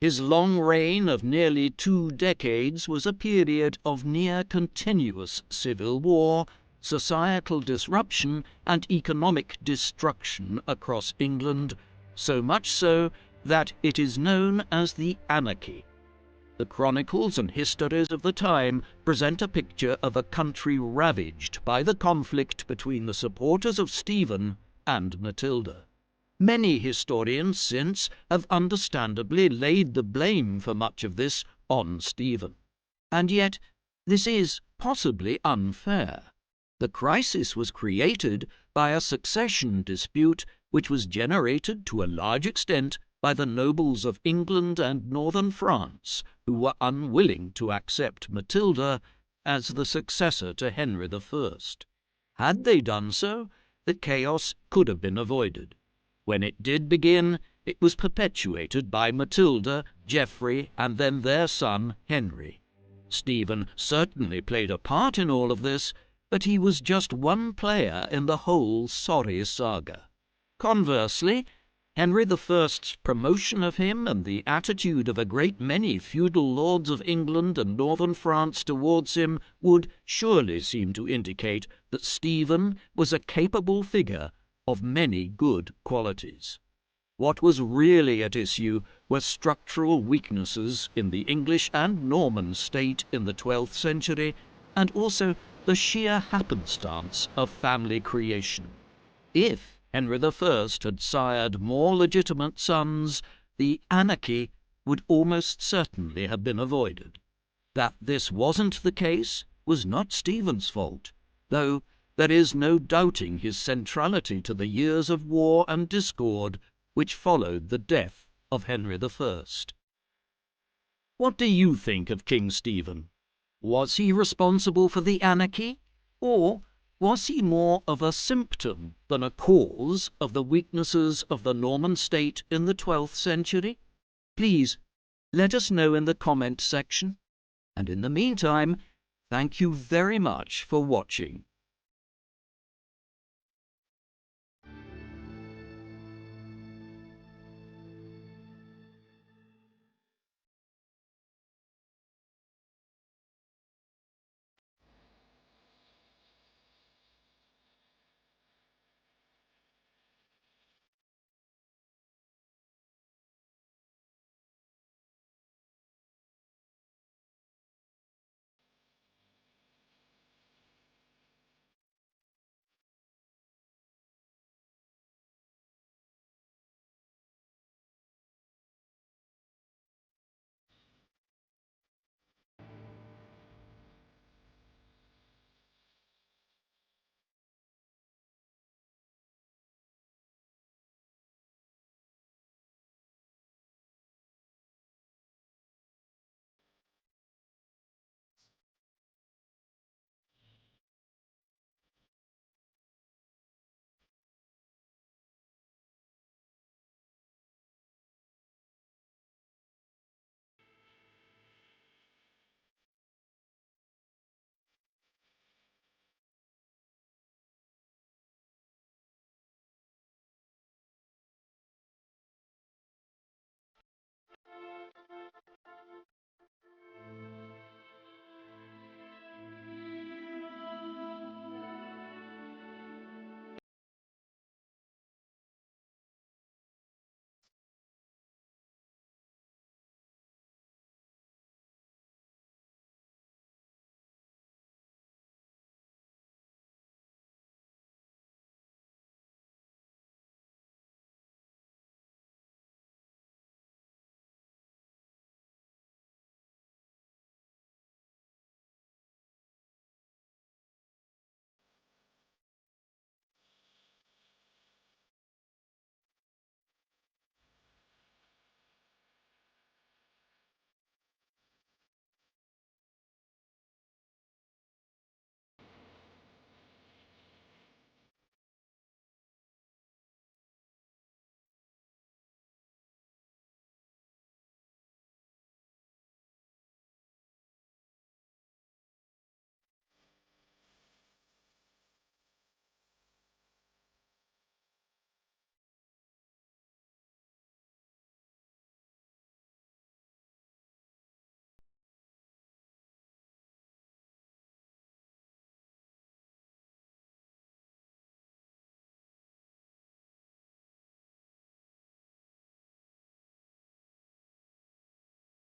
His long reign of nearly 2 decades was a period of near-continuous civil war, societal disruption, and economic destruction across England, so much so that it is known as the Anarchy. The chronicles and histories of the time present a picture of a country ravaged by the conflict between the supporters of Stephen and Matilda. Many historians since have understandably laid the blame for much of this on Stephen. And yet this is possibly unfair. The crisis was created by a succession dispute which was generated to a large extent by the nobles of England and northern France, who were unwilling to accept Matilda as the successor to Henry I. Had they done so, the chaos could have been avoided. When it did begin, it was perpetuated by Matilda, Geoffrey, and then their son Henry. Stephen certainly played a part in all of this, but he was just one player in the whole sorry saga. Conversely, Henry I's promotion of him and the attitude of a great many feudal lords of England and northern France towards him would surely seem to indicate that Stephen was a capable figure of many good qualities. What was really at issue were structural weaknesses in the English and Norman state in the 12th century, and also the sheer happenstance of family creation. If Henry I had sired more legitimate sons, the anarchy would almost certainly have been avoided. That this wasn't the case was not Stephen's fault, though there is no doubting his centrality to the years of war and discord which followed the death of Henry I. What do you think of King Stephen? Was he responsible for the anarchy, or was he more of a symptom than a cause of the weaknesses of the Norman state in the 12th century? Please let us know in the comment section. And in the meantime, thank you very much for watching.